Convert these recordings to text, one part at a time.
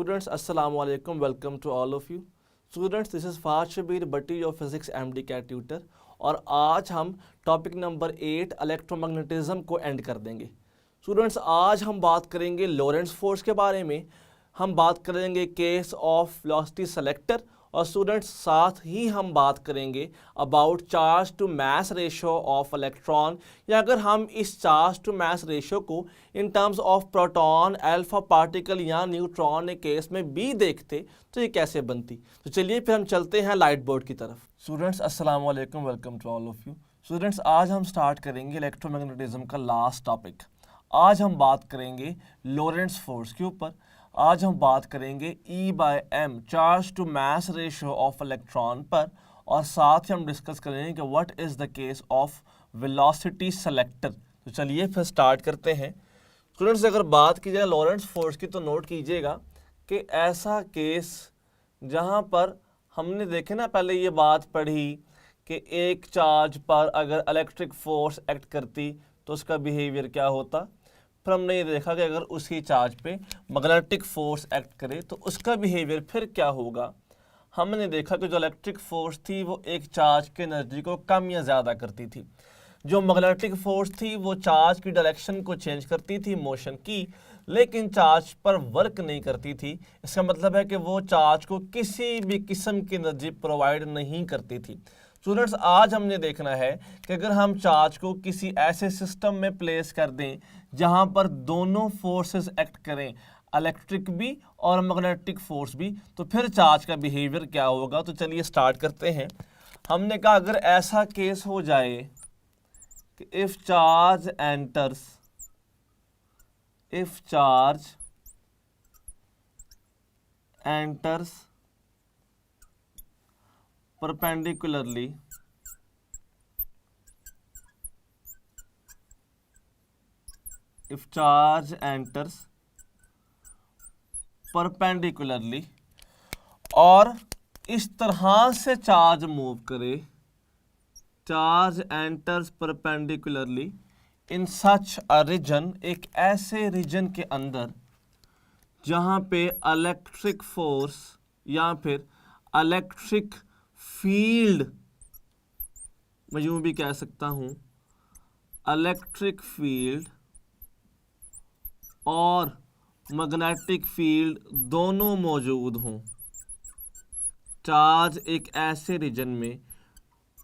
Students, Assalamu alaikum. Welcome to all of you. Students, this is Fahad Shabir Bhatti, your physics MD cat tutor. और आज हम topic number 8 electromagnetism को and कर देंगे. Students, आज हम बात करेंगे लॉरेंट्ज फोर्स के बारे में. हम बात करेंगे केस ऑफ वेलोसिटी सेलेक्टर. और स्टूडेंट्स, साथ ही हम बात करेंगे about charge to mass ratio of electron, या अगर हम इस चार्ज टू मास रेशियो को in terms of proton, alpha particle या न्यूट्रॉन के केस में भी देखते तो ये कैसे बनती. तो चलिए फिर हम चलते हैं लाइट बोर्ड की तरफ. स्टूडेंट्स, अस्सलाम वालेकुम. Welcome to all of you. Students, आज हम स्टार्ट करेंगे इलेक्ट्रोमैग्नेटिज्म का लास्ट टॉपिक. आज हम बात करेंगे लॉरेंट्ज फोर्स के ऊपर. आज हम बात करेंगे E/m charge to mass ratio of electron पर, और साथ ही हम डिस्कस करेंगे कि what is the case of velocity selector. तो चलिए फिर स्टार्ट करते हैं. स्टूडेंट्स, अगर बात की जाए लॉरेंट्ज फोर्स की तो नोट कीजिएगा कि ऐसा केस जहाँ पर हमने देखे ना, पहले ये बात पढ़ी कि एक चार्ज पर अगर इलेक्ट्रिक फोर्स एक्ट करती तो उसका बिहेवियर क्या होता. फिर हमने ये देखा कि अगर उसी चार्ज पे मैग्नेटिक फोर्स एक्ट करे तो उसका बिहेवियर फिर क्या होगा. हमने देखा कि जो इलेक्ट्रिक फोर्स थी वो एक चार्ज के एनर्जी को कम या ज़्यादा करती थी. जो मैग्नेटिक फोर्स थी वो चार्ज की डायरेक्शन को चेंज करती थी, मोशन की, लेकिन चार्ज पर वर्क नहीं करती थी. इसका मतलब है कि वो चार्ज को किसी भी किस्म की एनर्जी प्रोवाइड नहीं करती थी. स्टूडेंट्स, आज हमने देखना है कि अगर हम चार्ज को किसी ऐसे सिस्टम में प्लेस कर दें जहां पर दोनों फोर्सेस एक्ट करें, इलेक्ट्रिक भी और मैग्नेटिक फोर्स भी, तो फिर चार्ज का बिहेवियर क्या होगा. तो चलिए स्टार्ट करते हैं. हमने कहा अगर ऐसा केस हो जाए कि if charge enters perpendicularly if charge enters perpendicularly और इस तरह से चार्ज मूव करे, charge enters perpendicularly in such a region, एक ऐसे रीजन के अंदर जहाँ पे इलेक्ट्रिक फोर्स या फिर इलेक्ट्रिक फील्ड, मैं यूं भी कह सकता हूं, इलेक्ट्रिक फील्ड और मैग्नेटिक फील्ड दोनों मौजूद हों. चार्ज एक ऐसे रीजन में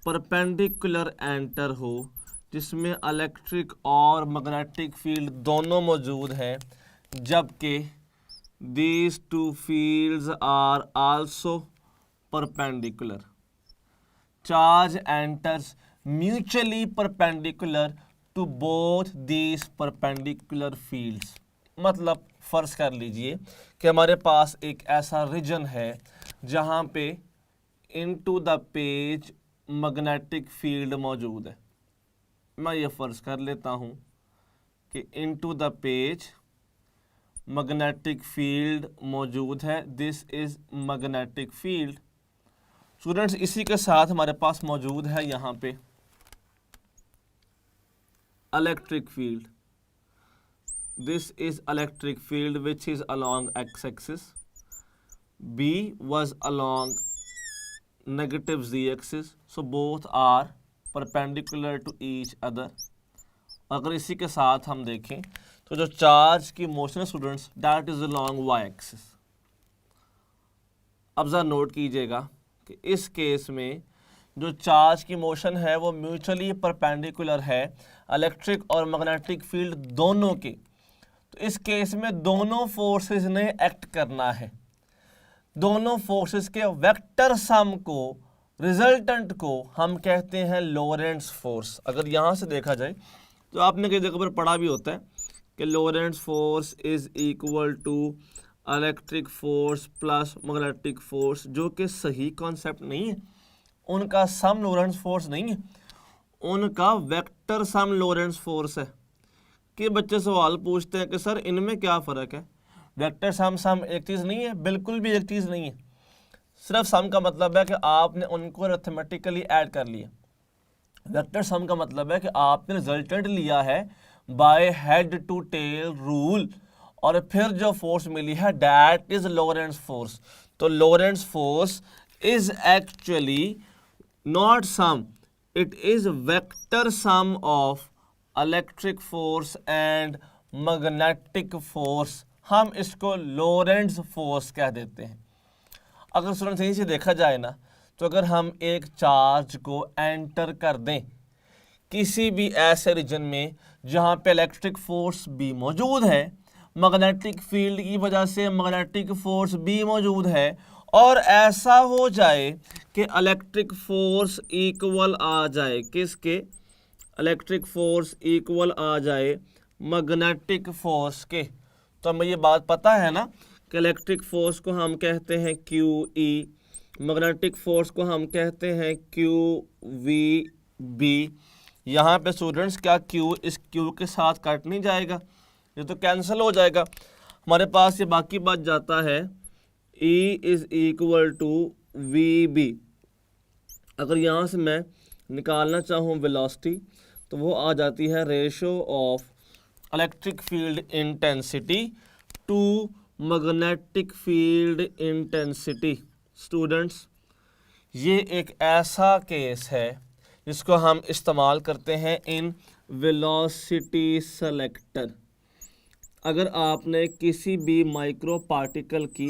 परपेंडिकुलर एंटर हो जिसमें इलेक्ट्रिक और मैग्नेटिक फील्ड दोनों मौजूद हैं, जबकि these two fields are also perpendicular. Charge enters mutually perpendicular to both these perpendicular fields. मतलब फर्ज कर लीजिए कि हमारे पास एक ऐसा रीजन है जहाँ पे into the page magnetic field मौजूद है. मैं ये फर्ज कर लेता हूँ कि into the page magnetic field मौजूद है. This is magnetic field. Students, इसी के साथ हमारे पास मौजूद है यहाँ पे electric field. This is electric field which is along X axis. B was along negative z axis. So both are perpendicular to each other. अगर इसी के साथ हम देखें तो जो चार्ज की मोशन है students, that is along y axis. अब जरा नोट कीजिएगा कि इस केस में जो चार्ज की मोशन है वो म्यूचुअली परपेंडिकुलर है इलेक्ट्रिक और मैग्नेटिक फील्ड दोनों के. तो इस केस में दोनों फोर्सेस ने एक्ट करना है. दोनों फोर्सेस के वेक्टर सम को, रिजल्टेंट को हम कहते हैं लॉरेंट्ज फोर्स. अगर यहाँ से देखा जाए तो आपने कई जगह पर पढ़ा भी होता है कि Lorentz force is equal to electric force plus magnetic force, जो कि सही कॉन्सेप्ट नहीं है. उनका सम लॉरेंट्ज फोर्स नहीं है, उनका वेक्टर सम लॉरेंट्ज फोर्स है. कि बच्चे सवाल पूछते हैं कि सर इनमें क्या फ़र्क है. वेक्टर सम एक चीज़ नहीं है, बिल्कुल भी एक चीज़ नहीं है. सिर्फ सम का मतलब है कि आपने उनको अरिथमेटिकली ऐड कर लिया. वेक्टर सम का मतलब है कि आपने रिजल्टेंट लिया है by head to tail rule और फिर जो फोर्स मिली है दैट इज लोरेंट्स फोर्स। तो Lorentz force is actually not sum, it is vector sum of electric force and magnetic force. हम इसको लोरेंट्स फोर्स कह देते हैं। अगर स्टूडेंट सही से देखा जाए ना, तो अगर हम एक चार्ज को एंटर कर दें किसी भी ऐसे रीजन में जहाँ पे इलेक्ट्रिक फोर्स भी मौजूद है, मैग्नेटिक फील्ड की वजह से मैग्नेटिक फोर्स भी मौजूद है, और ऐसा हो जाए कि इलेक्ट्रिक फोर्स इक्वल आ जाए किसके, इलेक्ट्रिक फोर्स इक्वल आ जाए मैग्नेटिक फोर्स के, तो हमें ये बात पता है ना कि इलेक्ट्रिक फोर्स को हम कहते हैं क्यू ई, मैग्नेटिक फोर्स को हम कहते हैं क्यू वी बी। यहाँ पे स्टूडेंट्स क्या क्यू इस क्यू के साथ कट नहीं जाएगा, ये तो कैंसिल हो जाएगा। हमारे पास ये बाकी बच जाता है E is equal to V B. अगर यहाँ से मैं निकालना चाहूँ वेलोसिटी, तो वो आ जाती है ratio of electric field intensity to magnetic field intensity. Students, ये एक ऐसा केस है जिसको हम इस्तेमाल करते हैं इन वेलोसिटी सेलेक्टर। अगर आपने किसी भी माइक्रो पार्टिकल की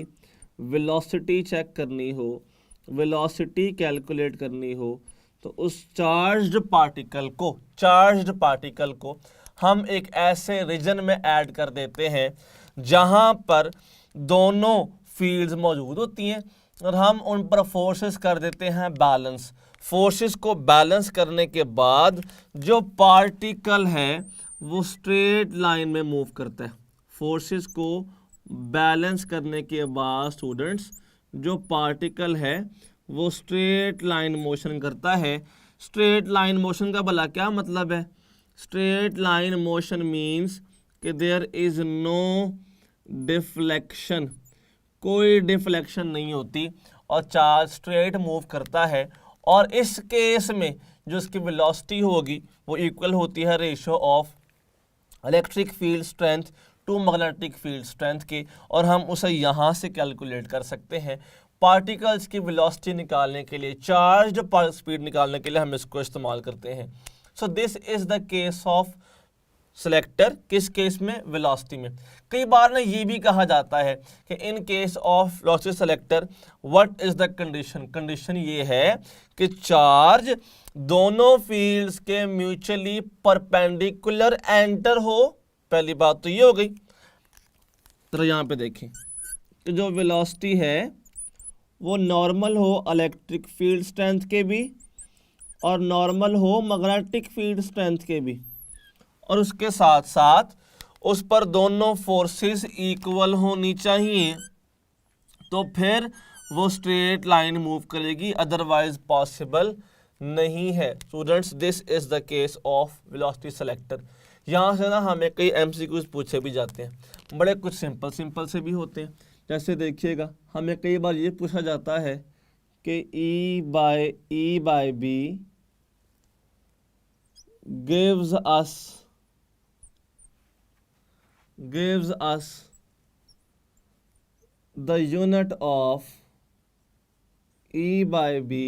वेलोसिटी चेक करनी हो, वेलोसिटी कैलकुलेट करनी हो, तो उस चार्ज्ड पार्टिकल को हम एक ऐसे रीजन में ऐड कर देते हैं जहां पर दोनों फील्ड्स मौजूद होती हैं, और हम उन पर फोर्सेस कर देते हैं बैलेंस। फोर्सेस को बैलेंस करने के बाद जो पार्टिकल है वो स्ट्रेट लाइन में मूव करता है। फोर्सेस को बैलेंस करने के बाद स्टूडेंट्स जो पार्टिकल है वो स्ट्रेट लाइन मोशन करता है। स्ट्रेट लाइन मोशन का भला क्या मतलब है? स्ट्रेट लाइन मोशन मीन्स कि देयर इज नो डिफ्लेक्शन, कोई डिफ्लेक्शन नहीं होती और चार्ज स्ट्रेट मूव करता है। और इस केस में जो इसकी वेलोसिटी होगी वो इक्वल होती है ratio of electric field strength to magnetic field strength के, और हम उसे यहाँ से कैलकुलेट कर सकते हैं। पार्टिकल्स की वेलोसिटी निकालने के लिए, चार्ज्ड स्पीड निकालने के लिए हम इसको इस्तेमाल करते हैं। सो this is the case of selector. किस केस में? वेलोसिटी में। कई बार ना ये भी कहा जाता है कि in case of velocity selector what is the condition. Condition ये है कि चार्ज दोनों फील्ड्स के म्यूचुअली परपेंडिकुलर एंटर हो। पहली बात तो ये हो गई। तो यहाँ पे देखें कि जो वेलोसिटी है वो नॉर्मल हो इलेक्ट्रिक फील्ड स्ट्रेंथ के भी और नॉर्मल हो मैग्नेटिक फील्ड स्ट्रेंथ के भी, और उसके साथ साथ उस पर दोनों फोर्सेस इक्वल होनी चाहिए, तो फिर वो स्ट्रेट लाइन मूव करेगी, अदरवाइज पॉसिबल नहीं है। Students, this is the case of velocity selector. यहाँ से ना हमें कई एमसीक्यूज पूछे भी जाते हैं, बड़े कुछ सिंपल से भी होते हैं। जैसे देखिएगा, हमें कई बार ये पूछा जाता है कि E by B gives us the unit of E by B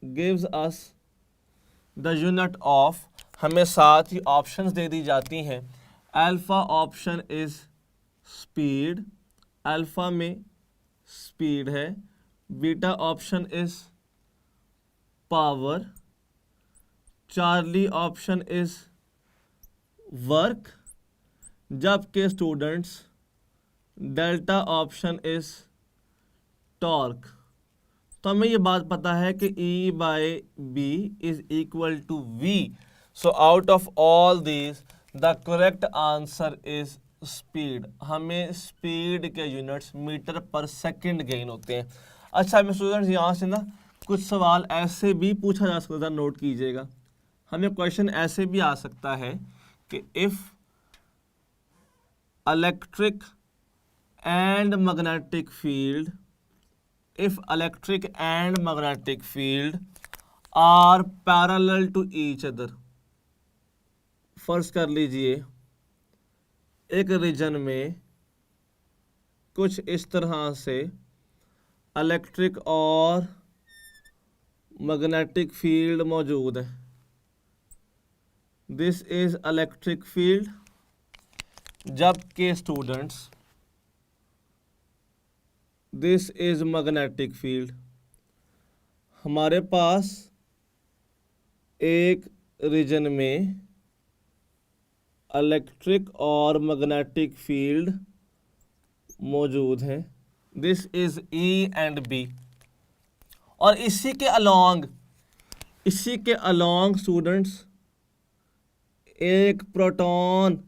gives us the unit of, हमें साथ ही ऑप्शंस दे दी जाती हैं। Alpha option is speed, alpha में स्पीड है। Beta option is power, Charlie option is work, जबकि students delta option is torque. तो हमें ये बात पता है कि E by B is equal to V। So out of all this the correct answer is speed. हमें स्पीड के यूनिट्स मीटर पर सेकंड गेन होते हैं। अच्छा मैं स्टूडेंट्स यहाँ से ना कुछ सवाल ऐसे भी पूछा जा सकता है, नोट कीजिएगा। हमें क्वेश्चन ऐसे भी आ सकता है कि if electric and magnetic field, if electric and magnetic field are parallel to each other। फर्ज कर लीजिए एक रीजन में कुछ इस तरह से इलेक्ट्रिक और मैग्नेटिक फील्ड मौजूद है। दिस इज इलेक्ट्रिक फील्ड, जबकि students this is magnetic field. हमारे पास एक रीजन में इलेक्ट्रिक और मैग्नेटिक फील्ड मौजूद है। This is E and B, और इसी के अलोंग स्टूडेंट्स एक प्रोटॉन,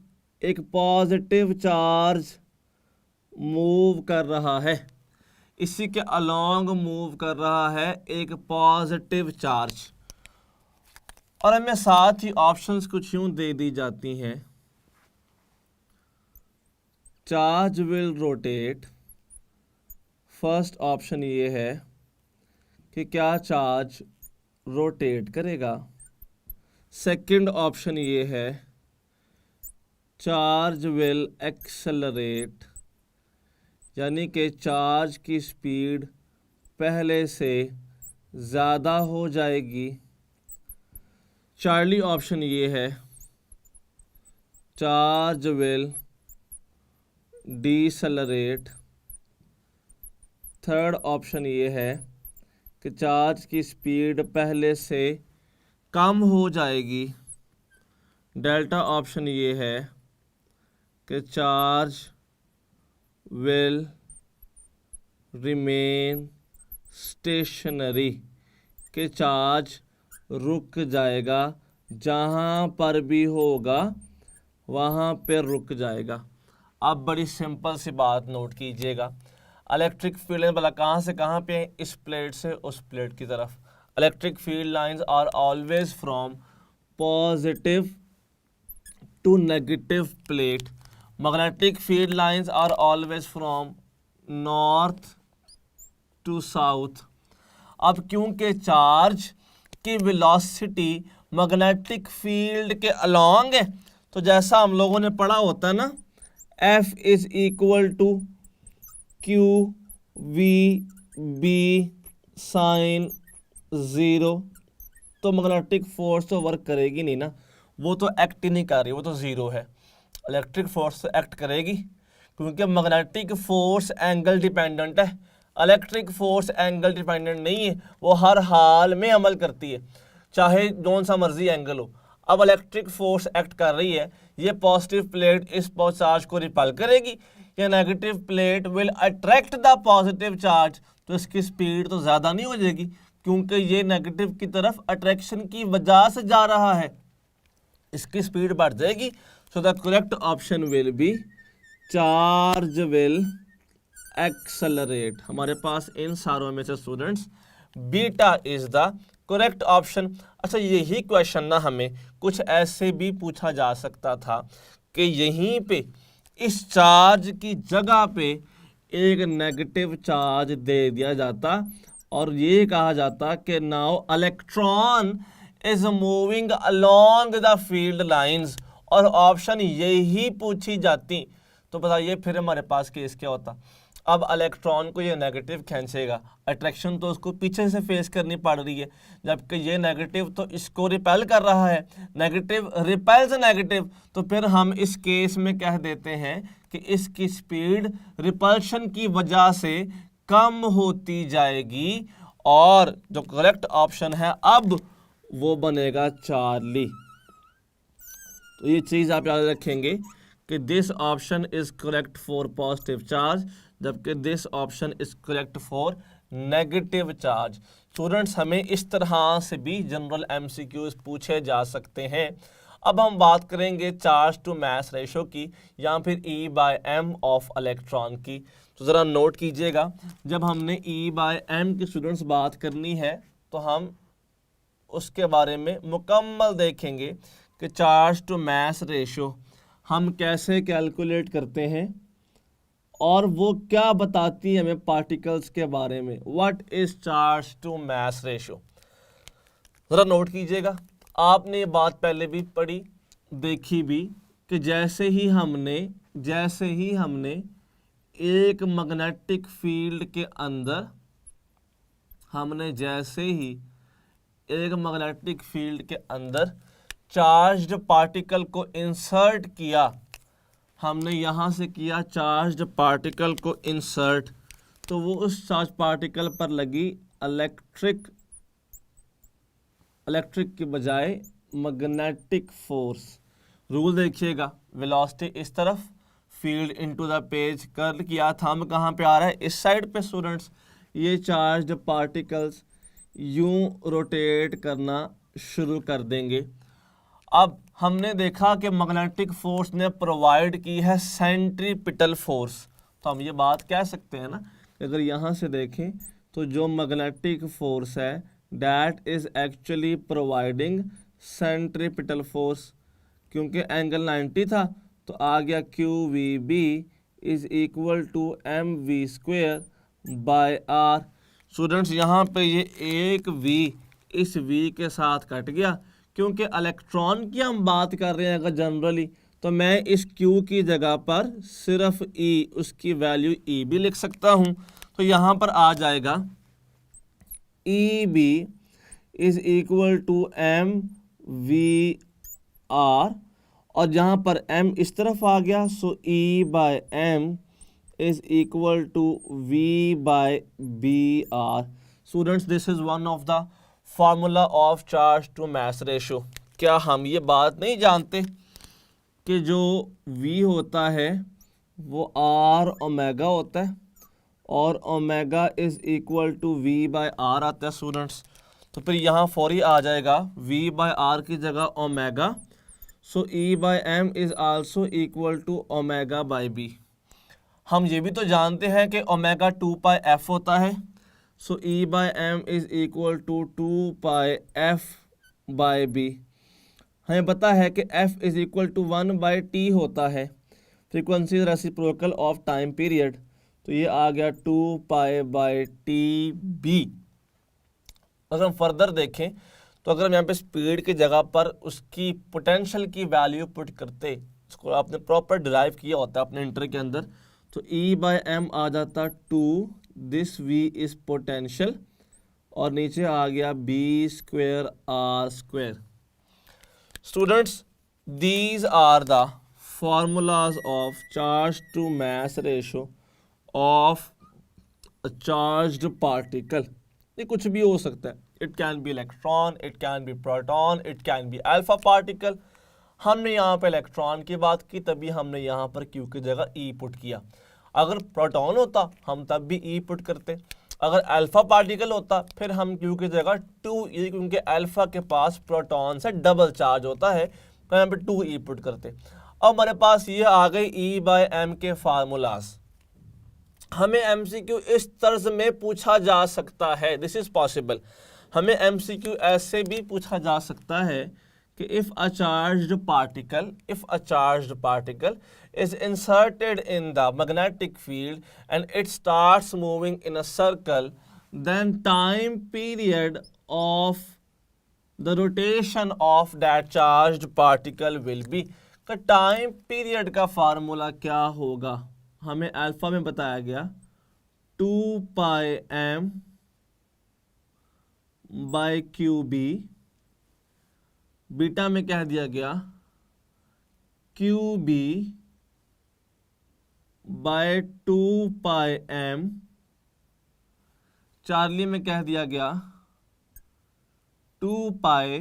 एक पॉजिटिव चार्ज मूव कर रहा है। इसी के अलोंग मूव कर रहा है एक पॉजिटिव चार्ज, और हमें साथ ही ऑप्शंस कुछ यूं दे दी जाती हैं। Charge will rotate. First option ये है कि क्या चार्ज रोटेट करेगा। सेकंड ऑप्शन ये है चार्ज विल एक्सेलरेट, यानी कि चार्ज की स्पीड पहले से ज़्यादा हो जाएगी। चार्ली ऑप्शन ये है चार्ज विल डीसेलरेट। थर्ड ऑप्शन ये है कि चार्ज की स्पीड पहले से कम हो जाएगी। डेल्टा ऑप्शन ये है कि चार्ज विल रिमेन स्टेशनरी, कि चार्ज रुक जाएगा, जहाँ पर भी होगा वहाँ पर रुक जाएगा। अब बड़ी सिंपल सी बात नोट कीजिएगा, इलेक्ट्रिक फील्ड भला कहाँ से कहाँ पे है, इस प्लेट से उस प्लेट की तरफ। Electric field lines are always from positive to negative plate. Magnetic field lines are always from north to south. अब क्योंकि चार्ज की वेलोसिटी मैग्नेटिक फील्ड के अलोंग है, तो जैसा हम लोगों ने पढ़ा होता है ना, F is equal to Q V B sine 0, तो मैग्नेटिक फोर्स तो वर्क करेगी नहीं ना, वो तो एक्ट ही नहीं कर रही, वो तो ज़ीरो है। इलेक्ट्रिक फोर्स तो एक्ट करेगी, क्योंकि मैग्नेटिक फोर्स एंगल डिपेंडेंट है, इलेक्ट्रिक फोर्स एंगल डिपेंडेंट नहीं है, वो हर हाल में अमल करती है, चाहे जौन सा मर्जी एंगल हो। अब इलेक्ट्रिक फोर्स एक्ट कर रही है, ये पॉजिटिव प्लेट इस चार्ज को रिपल करेगी, या negative plate will attract the positive charge, तो इसकी स्पीड तो ज़्यादा नहीं हो जाएगी, क्योंकि ये नेगेटिव की तरफ अट्रैक्शन की वजह से जा रहा है, इसकी स्पीड बढ़ जाएगी। So the correct option will be charge will accelerate. हमारे पास इन सारों में से students beta is the correct option. अच्छा, यही क्वेश्चन ना हमें कुछ ऐसे भी पूछा जा सकता था कि यहीं पे इस चार्ज की जगह पे एक नेगेटिव चार्ज दे दिया जाता और ये कहा जाता कि now electron is moving along the field lines, और ऑप्शन यही पूछी जाती, तो बताइए फिर हमारे पास केस क्या होता। अब इलेक्ट्रॉन को ये नेगेटिव खींचेगा, अट्रैक्शन तो उसको पीछे से फेस करनी पड़ रही है, जबकि ये नेगेटिव तो इसको रिपेल कर रहा है, नेगेटिव रिपेल्स नेगेटिव, तो फिर हम इस केस में कह देते हैं कि इसकी स्पीड रिपल्शन की वजह से कम होती जाएगी, और जो करेक्ट ऑप्शन है अब वो बनेगा चार्ली। तो ये चीज़ आप याद रखेंगे कि this option is correct for positive charge, जबकि this option is correct for negative charge. Students, हमें इस तरह से भी जनरल एमसीक्यूज पूछे जा सकते हैं। अब हम बात करेंगे चार्ज टू मास रेशो की, या फिर E/m ऑफ इलेक्ट्रॉन की। तो ज़रा नोट कीजिएगा, जब हमने E/m की स्टूडेंट्स बात करनी है तो हम उसके बारे में मुकम्मल देखेंगे कि चार्ज टू मास रेशो हम कैसे कैलकुलेट करते हैं और वो क्या बताती है हमें पार्टिकल्स के बारे में। What is charge to mass ratio, ज़रा नोट कीजिएगा। आपने ये बात पहले भी पढ़ी देखी भी कि जैसे ही हमने एक मैग्नेटिक फील्ड के अंदर हमने जैसे ही एक मैग्नेटिक फील्ड के अंदर चार्ज्ड पार्टिकल को इंसर्ट किया, हमने यहाँ से किया चार्ज्ड पार्टिकल को इंसर्ट, तो वो उस चार्ज पार्टिकल पर लगी इलेक्ट्रिक के बजाय मैग्नेटिक फोर्स। रूल देखिएगा, वेलोसिटी इस तरफ, field into the page, curl किया, थंब कहाँ पे आ रहा है, इस साइड पे स्टूडेंट्स। ये चार्ज्ड पार्टिकल्स यूं रोटेट करना शुरू कर देंगे। अब हमने देखा कि मैग्नेटिक फोर्स ने प्रोवाइड की है सेंट्रीपिटल फोर्स, तो हम ये बात कह सकते हैं ना कि अगर यहाँ से देखें तो जो मैग्नेटिक फोर्स है that is actually providing centripetal force, क्योंकि एंगल 90 था तो आ गया QVB is equal to mv² by r। Students यहाँ पे ये एक v इस v के साथ कट गया, क्योंकि इलेक्ट्रॉन की हम बात कर रहे हैं अगर जनरली, तो मैं इस Q की जगह पर सिर्फ E, उसकी वैल्यू E भी लिख सकता हूँ। तो यहाँ पर आ जाएगा EB is equal to mvr, और जहाँ पर m इस तरफ आ गया so E by m is equal to v by br। Students this is one of the formula of charge to mass ratio. क्या हम ये बात नहीं जानते कि जो v होता है वो r ओमेगा होता है, और omega is equal to v by r आता है स्टूडेंट्स। तो फिर यहाँ फौरी आ जाएगा v बाय r की जगह omega, so E by m is also equal to omega by b। हम ये भी तो जानते हैं कि ओमेगा 2 पाई f होता है, so E by m is equal to 2 pi f by b। हमें पता है कि f is equal to 1 by t होता है, frequency reciprocal of time period, तो ये आ गया 2 पाई बाय TB। अगर हम फर्दर देखें तो अगर हम यहाँ पे स्पीड की जगह पर उसकी पोटेंशियल की वैल्यू पुट करते, इसको आपने प्रॉपर डिराइव किया होता है अपने इंटर के अंदर, तो E बाय m आ जाता 2, दिस V इज पोटेंशियल, और नीचे आ गया b² r²। Students these are the formulas of charge to mass ratio of a charged particle। ये कुछ भी हो सकता है, it can be electron, it can be proton, it can be alpha particle. हमने यहाँ पे इलेक्ट्रॉन की बात की, तभी हमने यहाँ पर Q की जगह E पुट किया। अगर प्रोटॉन होता हम तब भी E पुट करते, अगर अल्फा पार्टिकल होता फिर हम Q की जगह 2E, क्योंकि अल्फा के पास प्रोटॉन से डबल चार्ज होता है, तो यहाँ पे 2E पुट करते। अब हमारे पास ये आ गई E बाय m के फार्मूलाज। हमें MCQ इस तर्ज में पूछा जा सकता है, दिस इज पॉसिबल। हमें MCQ ऐसे भी पूछा जा सकता है कि if a charged particle is inserted in the magnetic field and it starts moving in a circle, then time period of the rotation of that charged particle will be। का time period का formula क्या होगा, हमें alpha में बताया गया 2 pi m by QB, beta में कह दिया गया QB bye 2 pi m, Charlie में कह दिया गया 2 pi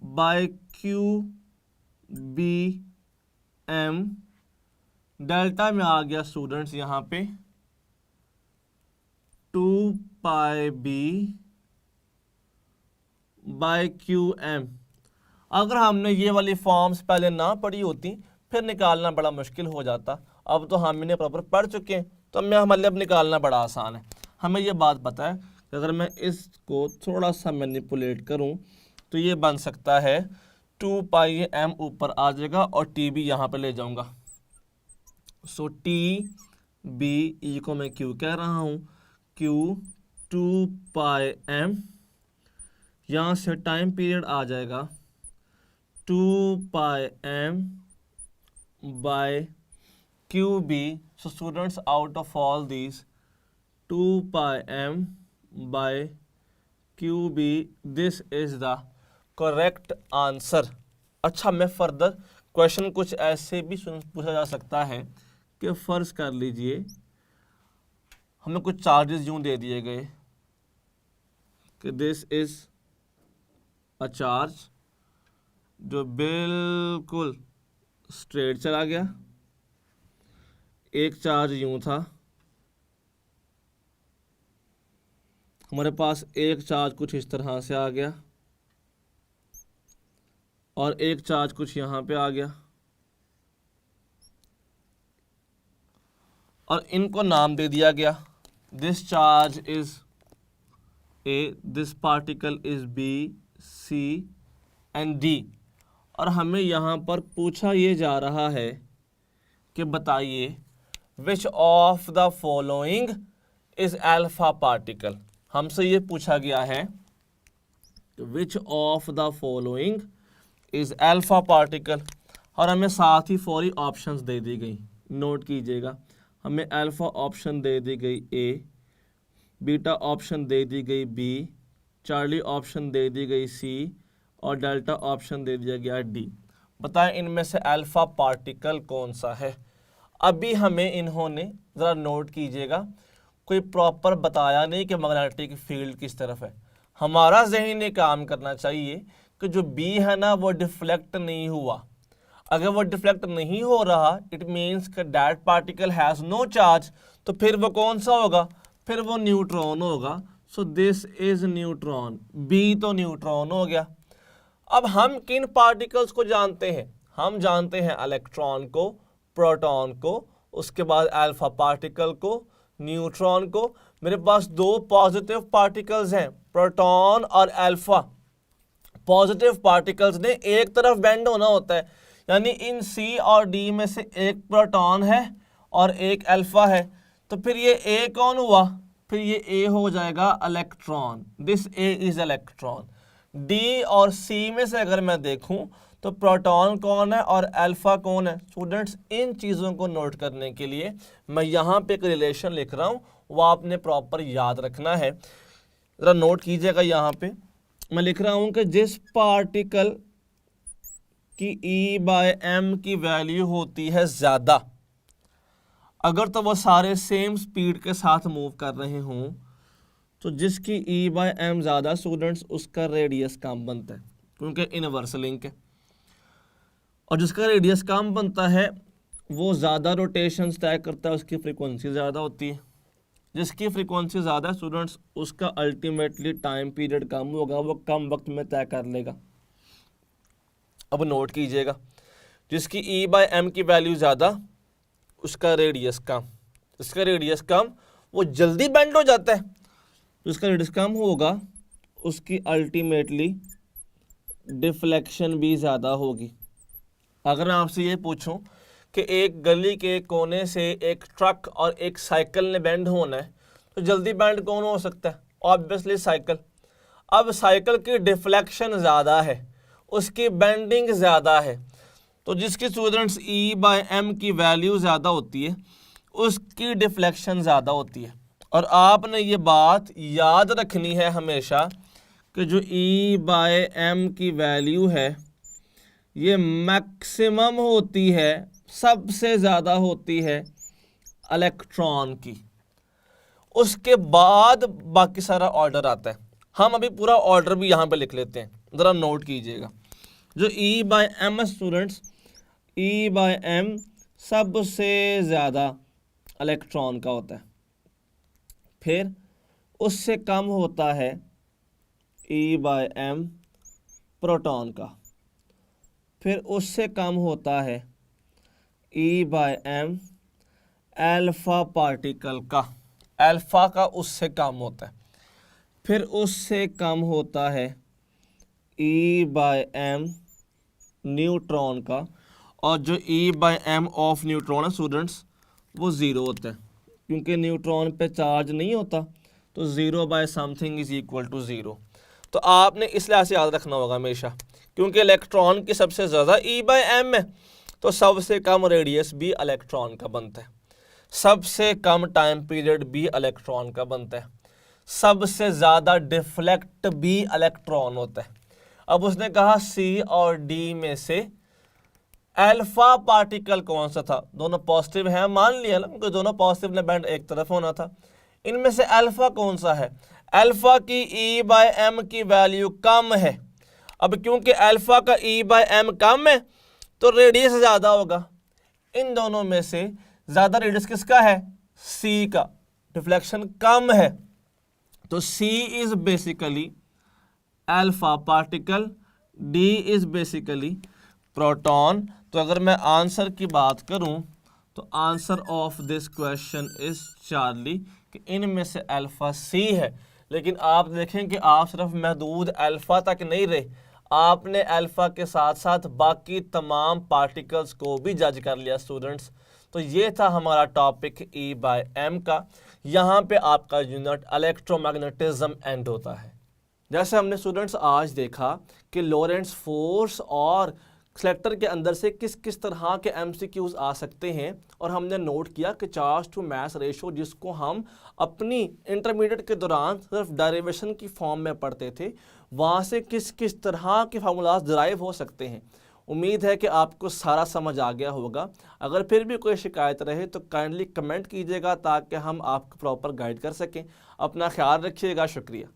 by QB m, delta में आ गया स्टूडेंट्स यहाँ पे 2 पाई b बाय QM। अगर हमने ये वाली फॉर्म्स पहले ना पढ़ी होती फिर निकालना बड़ा मुश्किल हो जाता। अब तो हम इन्हें प्रॉपर पढ़ चुके हैं, तो हमारे लिए अब निकालना बड़ा आसान है। हमें ये बात पता है कि अगर मैं इसको थोड़ा सा मैनिपुलेट करूं तो ये बन सकता है 2 पाई m ऊपर आ जाएगा और TB यहाँ पे ले जाऊंगा, सो TB E को मैं Q कह रहा हूँ, Q 2 पाई m, यहाँ से टाइम पीरियड आ जाएगा 2 pi m by QB. So students, out of all these, 2 pi m by QB, this is the correct answer. अच्छा, मैं फर्दर क्वेश्चन कुछ ऐसे भी पूछा जा सकता है कि फर्ज कर लीजिए हमें कुछ चार्जेस यूं दे दिए गए कि दिस इज अ चार्ज जो बिल्कुल स्ट्रेट चला गया, एक चार्ज यूं था, हमारे पास एक चार्ज कुछ इस तरह से आ गया और एक चार्ज कुछ यहाँ पे आ गया और इनको नाम दे दिया गया, this charge is A, this particle is B, C and D. और हमें यहाँ पर पूछा ये जा रहा है कि बताइए which of the following is alpha particle. हमसे ये पूछा गया है which of the following is alpha particle और हमें साथ ही फौरी ऑप्शंस दे दी गई। नोट कीजिएगा, हमें अल्फा ऑप्शन दे दी गई ए, बीटा ऑप्शन दे दी गई बी, चार्ली ऑप्शन दे दी गई सी और डेल्टा ऑप्शन दे दिया गया डी। बताएं इनमें से अल्फा पार्टिकल कौन सा है। अभी हमें इन्होंने ज़रा नोट कीजिएगा कोई प्रॉपर बताया नहीं कि मैग्नेटिक फील्ड किस तरफ है। हमारा ज़हन ये काम करना चाहिए कि जो बी है ना वो डिफ्लेक्ट नहीं हुआ। अगर वो डिफ्लेक्ट नहीं हो रहा इट मीन्स कि that particle has no charge, तो फिर वो कौन सा होगा, फिर वो न्यूट्रॉन होगा। So this is neutron, B तो न्यूट्रॉन हो गया। अब हम किन पार्टिकल्स को जानते हैं, हम जानते हैं इलेक्ट्रॉन को, प्रोटॉन को, उसके बाद अल्फा पार्टिकल को, न्यूट्रॉन को। मेरे पास दो पॉजिटिव पार्टिकल्स हैं, प्रोटॉन और अल्फा। पॉजिटिव पार्टिकल्स ने एक तरफ बेंड होना होता है, यानी इन सी और डी में से एक प्रोटॉन है और एक अल्फा है, तो फिर ये ए कौन हुआ, फिर ये ए हो जाएगा electron, this A is electron. D और सी में से अगर मैं देखूं तो प्रोटॉन कौन है और अल्फा कौन है। स्टूडेंट्स, इन चीज़ों को नोट करने के लिए मैं यहाँ पे एक रिलेशन लिख रहा हूँ, वो आपने प्रॉपर याद रखना है। ज़रा नोट कीजिएगा, यहाँ पे मैं लिख रहा हूँ कि जिस पार्टिकल की ई बाय एम की वैल्यू होती है ज़्यादा, अगर तो वो सारे सेम स्पीड के साथ मूव कर रहे हों, तो जिसकी ई बाय एम ज़्यादा स्टूडेंट्स उसका रेडियस कम बनता है क्योंकि इनवर्स लिंक है, और जिसका रेडियस कम बनता है वो ज़्यादा रोटेशन तय करता है, उसकी फ्रीक्वेंसी ज़्यादा होती है। जिसकी फ्रीक्वेंसी ज़्यादा स्टूडेंट्स उसका अल्टीमेटली टाइम पीरियड कम होगा, वो कम वक्त में तय कर लेगा। अब नोट कीजिएगा, जिसकी ई बाय एम की वैल्यू ज़्यादा उसका रेडियस कम, इसका रेडियस कम वो जल्दी बेंड हो जाता है, जिसका रेडियस कम होगा उसकी अल्टीमेटली डिफ्लेक्शन भी ज़्यादा होगी। अगर मैं आपसे ये पूछूं कि एक गली के कोने से एक ट्रक और एक साइकिल ने बेंड होना है, तो जल्दी बेंड कौन हो सकता है, ऑब्वियसली साइकिल। अब साइकिल की डिफ्लेक्शन ज़्यादा है, उसकी बेंडिंग ज़्यादा है, तो जिसकी स्टूडेंट्स ई बाय एम की वैल्यू ज़्यादा होती है उसकी डिफ्लेक्शन ज़्यादा होती है। और आपने ये बात याद रखनी है हमेशा कि जो ई बाय एम की वैल्यू है ये मैक्सिमम होती है, सबसे ज़्यादा होती है इलेक्ट्रॉन की, उसके बाद बाकी सारा ऑर्डर आता है। हम अभी पूरा ऑर्डर भी यहाँ पे लिख लेते हैं, ज़रा नोट कीजिएगा। जो E by M students, E by M सबसे ज़्यादा इलेक्ट्रॉन का होता है, फिर उससे कम होता है ई बाय एम प्रोटॉन का, फिर उससे कम होता है E by M alpha particle का, अल्फा का उससे कम होता है, फिर उससे कम होता है ई बाय एम न्यूट्रॉन का, और जो E by M of neutron है स्टूडेंट्स वो ज़ीरो होता है, क्योंकि न्यूट्रॉन पे चार्ज नहीं होता, तो zero by something is equal to zero. तो आपने इस लिहाज से याद रखना होगा हमेशा, क्योंकि इलेक्ट्रॉन की सबसे ज़्यादा ई बाय एम है, तो सबसे कम रेडियस भी इलेक्ट्रॉन का बनता है, सबसे कम टाइम पीरियड भी इलेक्ट्रॉन का बनता है, सबसे ज़्यादा डिफ्लेक्ट भी इलेक्ट्रॉन होता है। अब उसने कहा सी और डी में से अल्फा पार्टिकल कौन सा था, दोनों पॉजिटिव हैं मान लिया ना, क्योंकि दोनों पॉजिटिव ने बैंड एक तरफ होना था। इनमें से अल्फा कौन सा है, अल्फा की E/m की वैल्यू कम है। अब क्योंकि अल्फा का E/m कम है तो रेडियस ज़्यादा होगा। इन दोनों में से ज़्यादा रेडियस किसका है, सी का, डिफ्लेक्शन कम है, तो C is basically alpha particle, D is basically proton. तो अगर मैं आंसर की बात करूं तो answer of this question is Charlie, कि इनमें से अल्फा सी है। लेकिन आप देखें कि आप सिर्फ महदूद अल्फा तक नहीं रहे, आपने अल्फा के साथ साथ बाकी तमाम पार्टिकल्स को भी जज कर लिया स्टूडेंट्स। तो ये था हमारा टॉपिक E/m का। यहाँ पे आपका यूनिट इलेक्ट्रोमैग्नेटिज्म एंड होता है। जैसे हमने स्टूडेंट्स आज देखा कि लॉरेंट्ज फोर्स और सेलेक्टर के अंदर से किस किस तरह के MCQs आ सकते हैं, और हमने नोट किया कि चार्ज टू मास रेशो जिसको हम अपनी इंटरमीडिएट के दौरान सिर्फ डेरिवेशन की फॉर्म में पढ़ते थे, वहाँ से किस किस तरह के फार्मूलाज डिराइव हो सकते हैं। उम्मीद है कि आपको सारा समझ आ गया होगा। अगर फिर भी कोई शिकायत रहे तो काइंडली कमेंट कीजिएगा ताकि हम आपको प्रॉपर गाइड कर सकें। अपना ख्याल रखिएगा। शुक्रिया।